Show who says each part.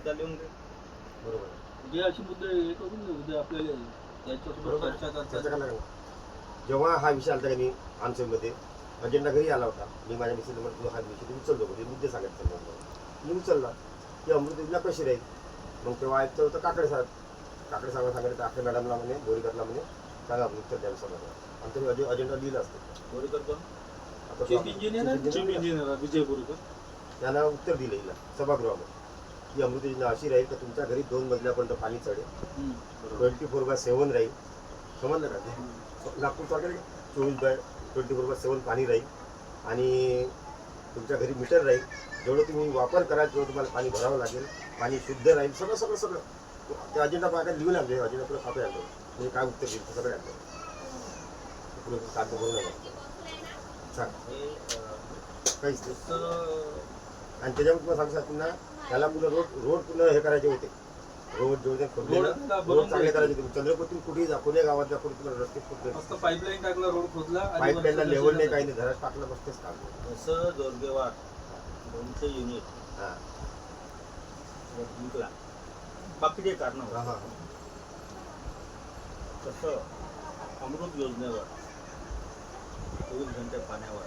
Speaker 1: मुद्दा लिहून घे.
Speaker 2: बरोबर
Speaker 3: जे अशी मुद्दे हे करून दे, उद्या आपल्याला त्याच्यासोबत चर्चा करता.
Speaker 2: जेव्हा हा विषय आला मी आमच्यामध्ये अजेंडा घरी आला होता, मी माझ्या मिसेसला म्हणतो हा विषय तुम्ही उचलतो म्हणजे मुद्दे सांगायचे मी उचलला की अमृत योजना कशी राहील. मग तेव्हा ऐकलं होतं काकडे साहेब सांगायचं काकडे मॅडमला म्हणे बोरीकरला म्हणे सांगा उत्तर द्यायला समजा आमचं अजेंडा लिहिलं असतं.
Speaker 1: बोरीकर कोण?
Speaker 2: आता
Speaker 3: चीफ इंजिनियर विजय बोरीकर
Speaker 2: त्याला उत्तर दिलं हिला सभागृहामध्ये की अमृत योजना अशी राहील का तुमच्या घरी 2 मजल्यापर्यंत पाणी चढेल, 24/7 राहील. समजलं का ते नागपूर सरकार 24/7 पाणी राहील आणि तुमच्या घरी मीटर राहील. जेवढं तुम्ही वापर कराल तेवढं तुम्हाला पाणी भरावं लागेल, पाणी शुद्ध राहील. सगळं त्या अजेंडा पाहिजे लिहून आणले. अजेंडा पुढे खाते आणतो म्हणजे काय उत्तर देईल सगळं आणलं पुढे कागद भरून लागतं सांग काहीच नाही. आणि त्याच्यावर तुम्हाला सांगू पुन्हा त्याला पुन्हा रोड पुन्हा हे करायचे होते. रोड जेवढे रोड चांगले करायचे होते. चंद्रपूरतून कुठेही जा, पुणे गावात जा, कुठे तुम्हाला रस्ते फुटले
Speaker 3: फक्त पाईपलाईन टाकला, रोड खोदला,
Speaker 2: पाईपलाईनला लेवल नाही काही नाही, घरात टाकलं बसतेच काम.
Speaker 1: जसं जोरगेवार 200 युनिट
Speaker 2: हां
Speaker 1: जिंकला बाकीचे कारण
Speaker 2: हां हां
Speaker 1: तसं अमृत योजनेवर 24 घंटे पाण्यावर